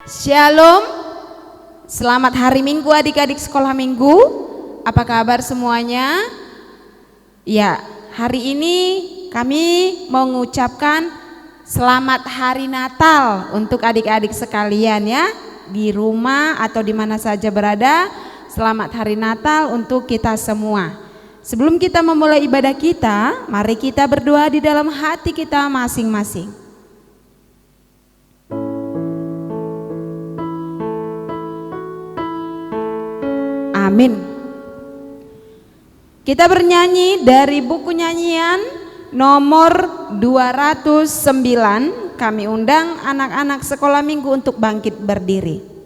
Shalom, selamat hari Minggu adik-adik sekolah minggu. Apa kabar semuanya? Ya, hari ini kami mengucapkan selamat hari Natal untuk adik-adik sekalian ya. Di rumah atau di mana saja berada, selamat hari Natal untuk kita semua. Sebelum kita memulai ibadah kita, mari kita berdoa di dalam hati kita masing-masing. Amin. Kita bernyanyi dari buku nyanyian nomor 209. Kami undang anak-anak sekolah minggu untuk bangkit berdiri.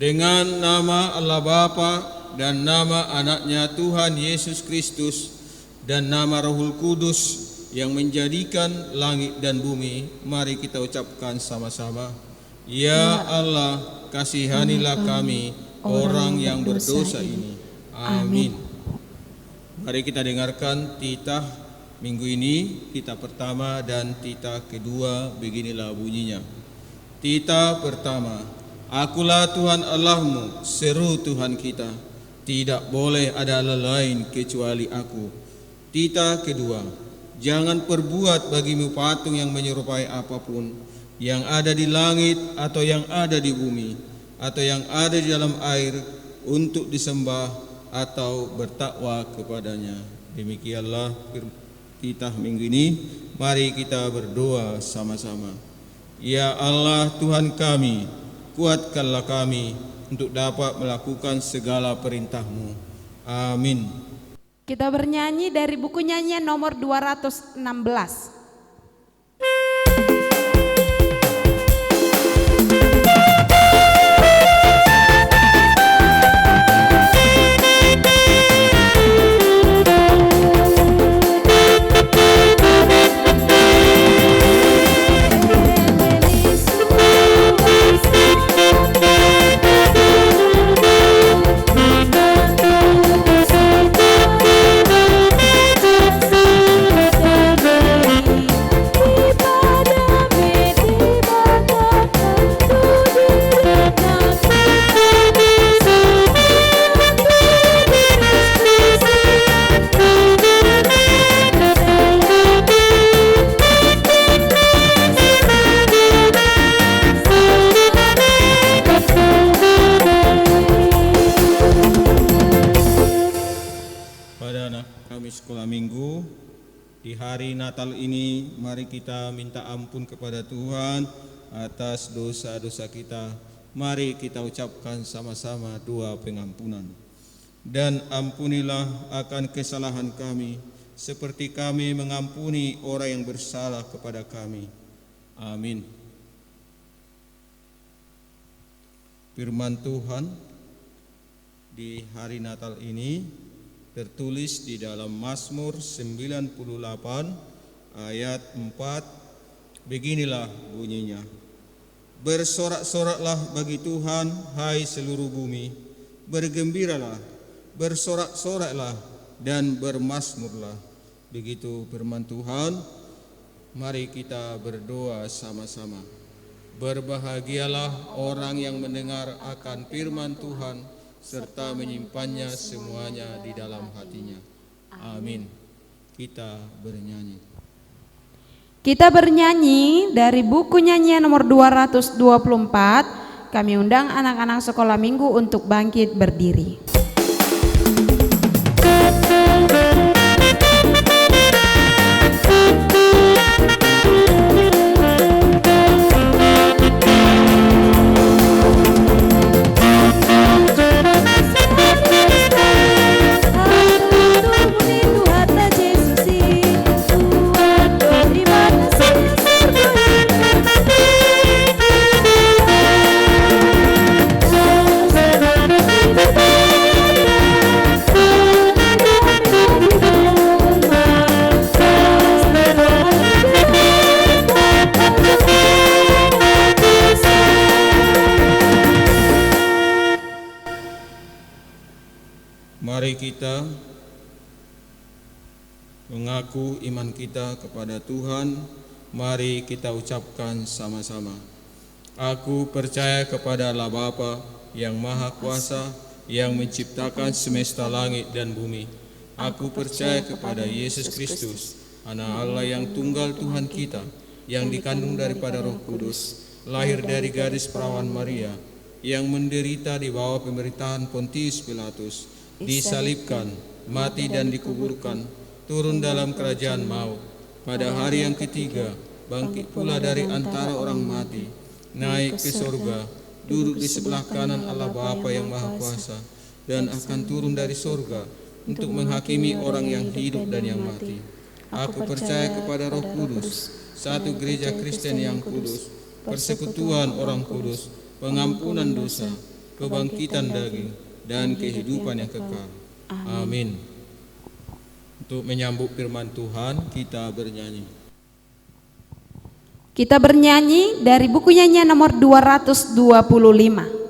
Dengan nama Allah Bapa dan nama anaknya Tuhan Yesus Kristus dan nama Rohul Kudus yang menjadikan langit dan bumi, mari kita ucapkan sama-sama. Ya Allah, kasihanilah kami orang yang berdosa ini. Amin. Mari kita dengarkan titah minggu ini, titah pertama dan titah kedua. Beginilah bunyinya. Titah pertama. Akulah Tuhan Allahmu, seru Tuhan kita, tidak boleh ada Allah lain kecuali aku. Titah kedua, jangan perbuat bagimu patung yang menyerupai apapun, yang ada di langit atau yang ada di bumi, atau yang ada di dalam air, untuk disembah atau bertakwa kepadanya. Demikianlah titah minggu ini, mari kita berdoa sama-sama. Ya Allah Tuhan kami, kuatkanlah kami untuk dapat melakukan segala perintah-Mu. Amin. Kita bernyanyi dari buku nyanyian nomor 216. Di hari Natal ini, mari kita minta ampun kepada Tuhan atas dosa-dosa kita. Mari kita ucapkan sama-sama doa pengampunan. Dan ampunilah akan kesalahan kami, seperti kami mengampuni orang yang bersalah kepada kami. Amin. Firman Tuhan di hari Natal ini tertulis di dalam Mazmur 98 ayat 4. Beginilah bunyinya. Bersorak-soraklah bagi Tuhan, hai seluruh bumi. Bergembiralah, bersorak-soraklah dan bermazmurlah. Begitu firman Tuhan. Mari kita berdoa sama-sama. Berbahagialah orang yang mendengar akan firman Tuhan serta menyimpannya semuanya di dalam hatinya. Amin. Kita bernyanyi. Kita bernyanyi dari buku nyanyian nomor 224. Kami undang anak-anak sekolah minggu untuk bangkit berdiri. Mari kita mengaku iman kita kepada Tuhan. Mari kita ucapkan sama-sama. Aku percaya kepada Allah Bapa yang Maha Kuasa, yang menciptakan semesta langit dan bumi. Aku percaya kepada Yesus Kristus, Anak Allah yang tunggal Tuhan kita, yang dikandung daripada Roh Kudus, lahir dari gadis perawan Maria, yang menderita di bawah pemerintahan Pontius Pilatus, disalibkan, mati dan dikuburkan, turun dalam kerajaan maut. Pada hari yang ketiga, bangkit pula dari antara orang mati, naik ke surga, duduk di sebelah kanan Allah Bapa yang Maha Kuasa, dan akan turun dari surga untuk menghakimi orang yang hidup dan yang mati. Aku percaya kepada Roh Kudus, satu gereja Kristen yang kudus, persekutuan orang kudus, pengampunan dosa, kebangkitan daging, dan kehidupan yang kekal. Amin. Untuk menyambut firman Tuhan, kita bernyanyi. Kita bernyanyi dari buku nyanyian nomor 225.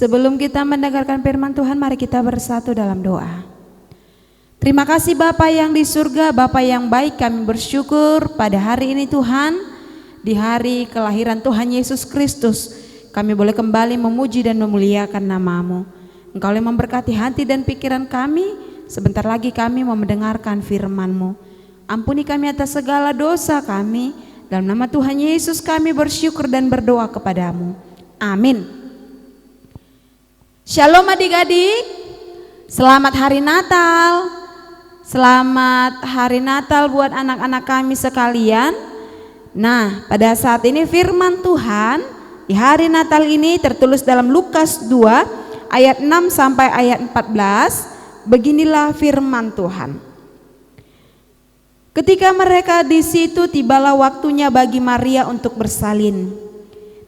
Sebelum kita mendengarkan firman Tuhan, mari kita bersatu dalam doa. Terima kasih Bapa yang di surga, Bapa yang baik, kami bersyukur pada hari ini Tuhan, di hari kelahiran Tuhan Yesus Kristus, kami boleh kembali memuji dan memuliakan nama-Mu. Engkau yang memberkati hati dan pikiran kami, sebentar lagi kami mau mendengarkan firman-Mu. Ampuni kami atas segala dosa kami, dalam nama Tuhan Yesus kami bersyukur dan berdoa kepadamu. Amin. Shalom adik-adik, selamat hari Natal. Selamat hari Natal buat anak-anak kami sekalian. Nah, pada saat ini firman Tuhan di hari Natal ini tertulis dalam Lukas 2 ayat 6 sampai ayat 14. Beginilah firman Tuhan. Ketika mereka di situ, tibalah waktunya bagi Maria untuk bersalin,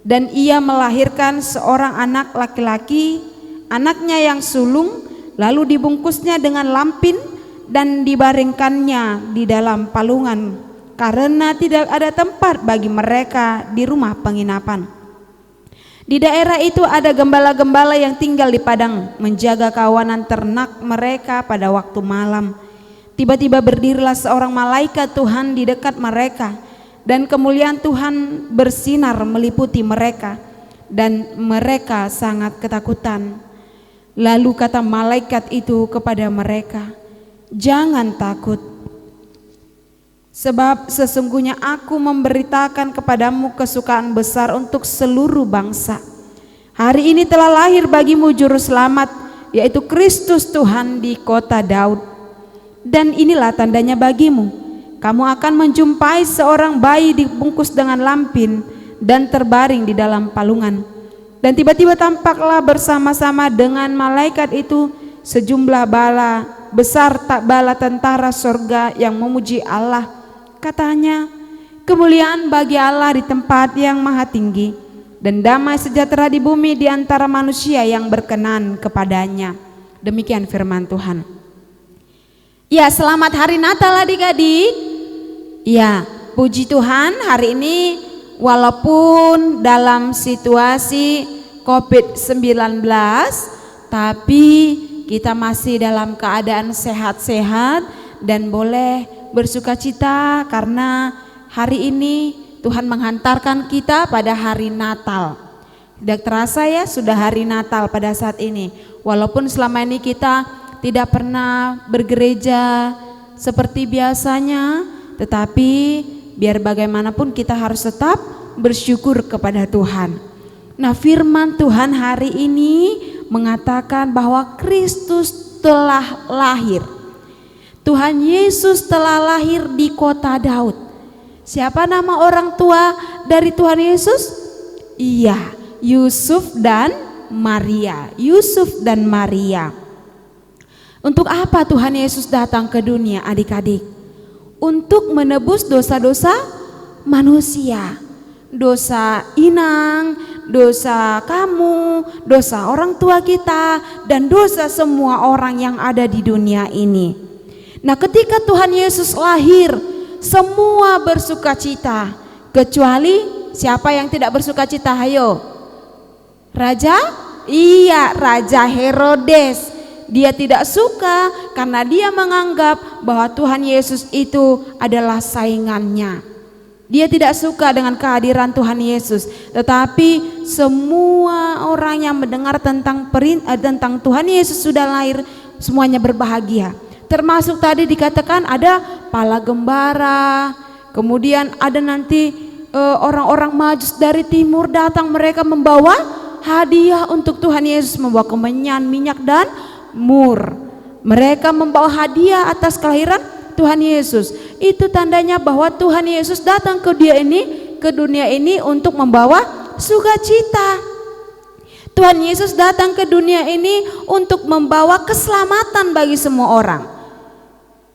dan ia melahirkan seorang anak laki-laki, anaknya yang sulung, lalu dibungkusnya dengan lampin dan dibaringkannya di dalam palungan karena tidak ada tempat bagi mereka di rumah penginapan. Di daerah itu ada gembala-gembala yang tinggal di padang, menjaga kawanan ternak mereka pada waktu malam. Tiba-tiba berdirilah seorang malaikat Tuhan di dekat mereka, dan kemuliaan Tuhan bersinar meliputi mereka, dan mereka sangat ketakutan. Lalu kata malaikat itu kepada mereka, "Jangan takut, sebab sesungguhnya aku memberitakan kepadamu kesukaan besar untuk seluruh bangsa. Hari ini telah lahir bagimu juru selamat, yaitu Kristus Tuhan di kota Daud. Dan inilah tandanya bagimu, kamu akan menjumpai seorang bayi dibungkus dengan lampin dan terbaring di dalam palungan." Dan tiba-tiba tampaklah bersama-sama dengan malaikat itu sejumlah bala besar, tak bala tentara sorga yang memuji Allah. Katanya, "Kemuliaan bagi Allah di tempat yang maha tinggi, dan damai sejahtera di bumi di antara manusia yang berkenan kepadanya." Demikian firman Tuhan. Ya, selamat hari Natal adik-adik. Ya, puji Tuhan, hari ini walaupun dalam situasi COVID-19, tapi kita masih dalam keadaan sehat-sehat dan boleh bersukacita karena hari ini Tuhan menghantarkan kita pada hari Natal. Tidak terasa ya, sudah hari Natal pada saat ini. Walaupun selama ini kita tidak pernah bergereja seperti biasanya, tetapi biar bagaimanapun kita harus tetap bersyukur kepada Tuhan. Nah, firman Tuhan hari ini mengatakan bahwa Kristus telah lahir. Tuhan Yesus telah lahir di kota Daud. Siapa nama orang tua dari Tuhan Yesus? Iya, Yusuf dan Maria. Yusuf dan Maria. Untuk apa Tuhan Yesus datang ke dunia adik-adik? Untuk menebus dosa-dosa manusia. Dosa Inang, dosa kamu, dosa orang tua kita, dan dosa semua orang yang ada di dunia ini. Nah, ketika Tuhan Yesus lahir, semua bersukacita, kecuali siapa yang tidak bersukacita? Hayo, Raja? Iya, Raja Herodes. Dia tidak suka karena dia menganggap bahwa Tuhan Yesus itu adalah saingannya. Dia tidak suka dengan kehadiran Tuhan Yesus. Tetapi semua orang yang mendengar tentang Tuhan Yesus sudah lahir, semuanya berbahagia. Termasuk tadi dikatakan ada pala gembara, kemudian ada nanti orang-orang Majus dari timur datang, mereka membawa hadiah untuk Tuhan Yesus, membawa kemenyan, minyak dan mur. Mereka membawa hadiah atas kelahiran Tuhan Yesus. Itu tandanya bahwa Tuhan Yesus datang ke dunia ini untuk membawa sukacita. Tuhan Yesus datang ke dunia ini untuk membawa keselamatan bagi semua orang.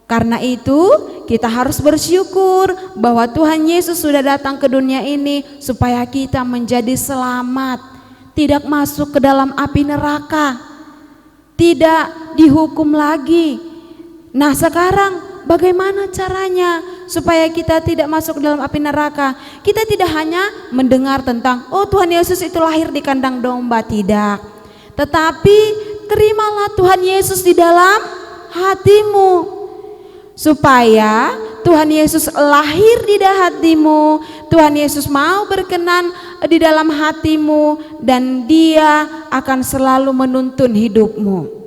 Karena itu kita harus bersyukur bahwa Tuhan Yesus sudah datang ke dunia ini supaya kita menjadi selamat, tidak masuk ke dalam api neraka, tidak dihukum lagi. Nah, sekarang bagaimana caranya supaya kita tidak masuk ke dalam api neraka? Kita tidak hanya mendengar tentang Tuhan Yesus itu lahir di kandang domba, tidak. Tetapi terimalah Tuhan Yesus di dalam hatimu, supaya Tuhan Yesus lahir di dalam hatimu, Tuhan Yesus mau berkenan di dalam hatimu, dan Dia akan selalu menuntun hidupmu.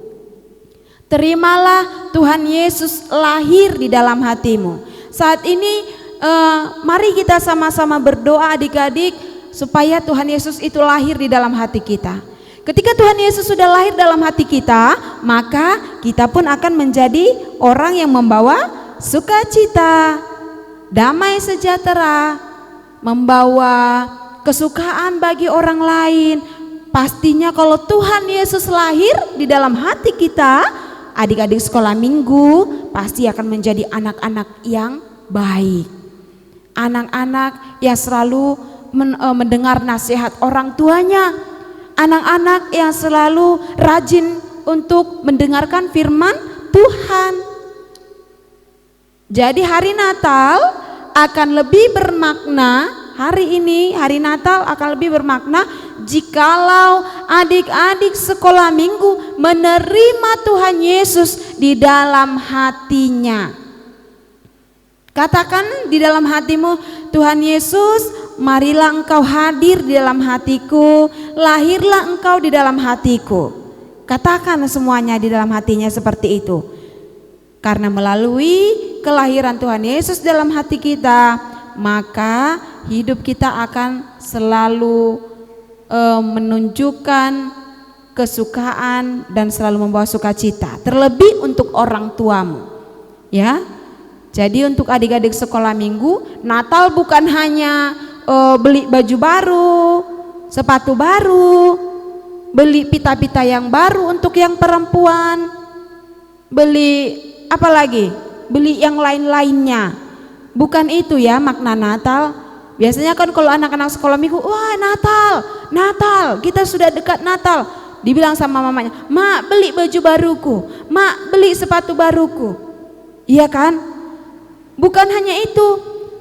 Terimalah Tuhan Yesus lahir di dalam hatimu. Saat ini mari kita sama-sama berdoa adik-adik supaya Tuhan Yesus itu lahir di dalam hati kita. Ketika Tuhan Yesus sudah lahir dalam hati kita, maka kita pun akan menjadi orang yang membawa sukacita, damai sejahtera, membawa kesukaan bagi orang lain. Pastinya kalau Tuhan Yesus lahir di dalam hati kita, adik-adik sekolah minggu pasti akan menjadi anak-anak yang baik. Anak-anak yang selalu mendengar nasihat orang tuanya. Anak-anak yang selalu rajin untuk mendengarkan firman Tuhan. Jadi hari Natal akan lebih bermakna, hari ini, hari Natal akan lebih bermakna jikalau adik-adik sekolah minggu menerima Tuhan Yesus di dalam hatinya. Katakan di dalam hatimu, Tuhan Yesus, marilah engkau hadir di dalam hatiku, lahirlah engkau di dalam hatiku. Katakan semuanya di dalam hatinya seperti itu. Karena melalui kelahiran Tuhan Yesus dalam hati kita, maka hidup kita akan selalu menunjukkan kesukaan dan selalu membawa sukacita, terlebih untuk orang tuamu. Ya. Jadi untuk adik-adik sekolah minggu, Natal bukan hanya beli baju baru, sepatu baru, beli pita-pita yang baru untuk yang perempuan, beli apa lagi? Beli yang lain-lainnya. Bukan itu ya makna Natal. Biasanya kan kalau anak-anak sekolah minggu, wah Natal, kita sudah dekat Natal. Dibilang sama mamanya, "Mak, beli baju baruku, Mak, beli sepatu baruku." Iya kan? Bukan hanya itu,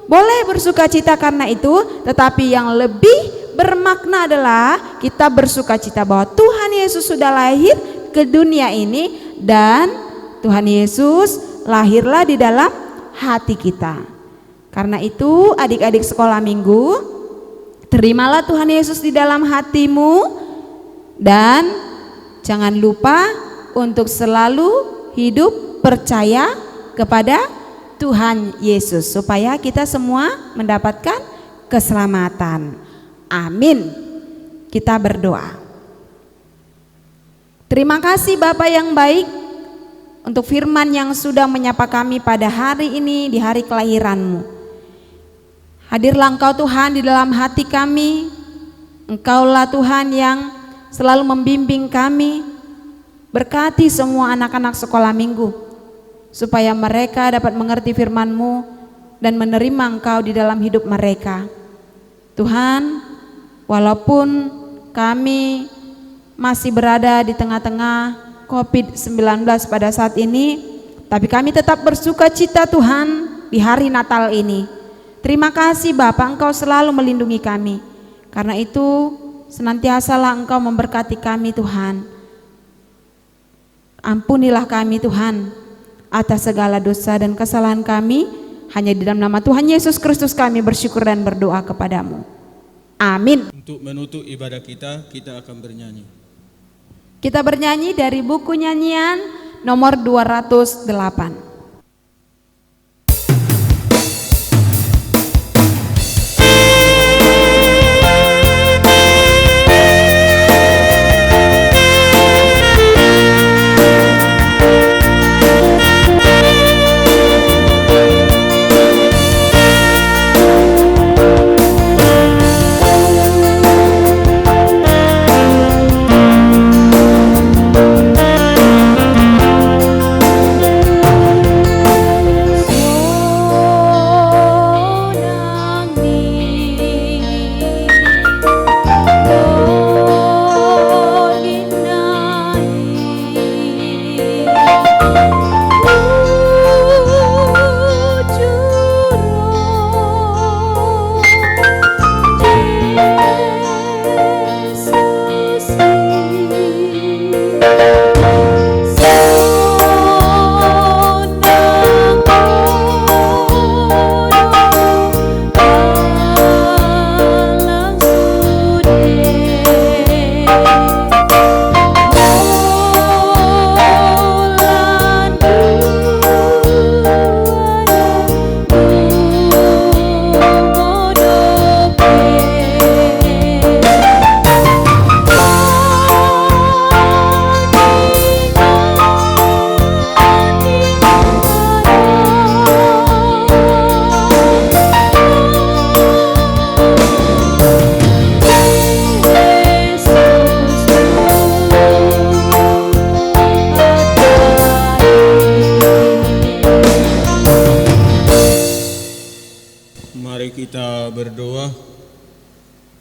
boleh bersuka cita karena itu, tetapi yang lebih bermakna adalah kita bersuka cita bahwa Tuhan Yesus sudah lahir ke dunia ini dan Tuhan Yesus lahirlah di dalam hati kita. Karena itu adik-adik sekolah minggu, terimalah Tuhan Yesus di dalam hatimu dan jangan lupa untuk selalu hidup percaya kepada Tuhan Yesus supaya kita semua mendapatkan keselamatan. Amin. Kita berdoa. Terima kasih Bapa yang baik untuk firman yang sudah menyapa kami pada hari ini di hari kelahiran-Mu. Hadirlah Engkau Tuhan di dalam hati kami. Engkaulah Tuhan yang selalu membimbing kami. Berkati semua anak-anak sekolah minggu supaya mereka dapat mengerti firman-Mu dan menerima Engkau di dalam hidup mereka. Tuhan, walaupun kami masih berada di tengah-tengah COVID-19 pada saat ini, tapi kami tetap bersuka cita Tuhan di hari Natal ini. Terima kasih Bapa, Engkau selalu melindungi kami. Karena itu senantiasalah Engkau memberkati kami Tuhan. Ampunilah kami Tuhan atas segala dosa dan kesalahan kami. Hanya di dalam nama Tuhan Yesus Kristus kami bersyukur dan berdoa kepadamu. Amin. Untuk menutup ibadah kita akan bernyanyi. Kita bernyanyi dari buku nyanyian nomor 208.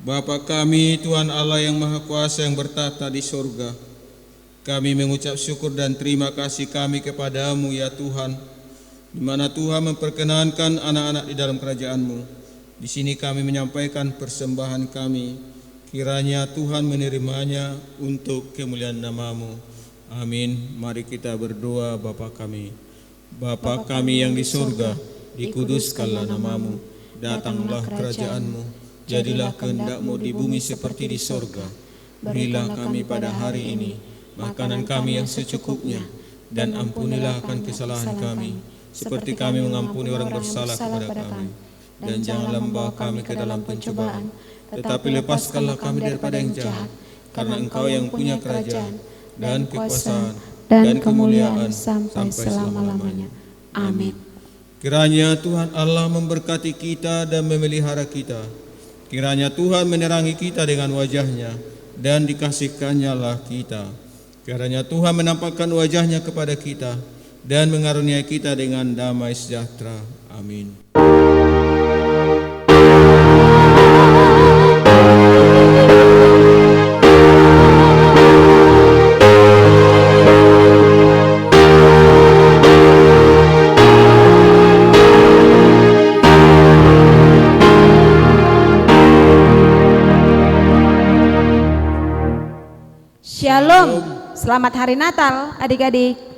Bapa kami, Tuhan Allah yang Maha Kuasa yang bertata di sorga, kami mengucap syukur dan terima kasih kami kepadamu ya Tuhan, di mana Tuhan memperkenankan anak-anak di dalam kerajaan-Mu. Di sini kami menyampaikan persembahan kami, kiranya Tuhan menerimanya untuk kemuliaan nama-Mu. Amin. Mari kita berdoa. Bapa kami, Bapa kami yang di surga, dikuduskanlah nama-Mu, datanglah kerajaan-Mu, jadilah kehendak-Mu di bumi seperti di surga. Berilah kami pada hari ini makanan kami yang secukupnya, dan ampunilah akan kesalahan kami, seperti kami mengampuni orang bersalah kepada kami. Dan janganlah membawa kami ke dalam pencobaan, tetapi lepaskanlah kami daripada yang jahat, karena Engkau yang punya kerajaan, dan kekuasaan, dan kemuliaan sampai selama-lamanya. Amin. Kiranya Tuhan Allah memberkati kita dan memelihara kita. Kiranya Tuhan menerangi kita dengan wajah-Nya, dan dikasihkannya lah kita. Kiranya Tuhan menampakkan wajah-Nya kepada kita, dan mengaruniai kita dengan damai sejahtera. Amin. Shalom, selamat hari Natal adik-adik.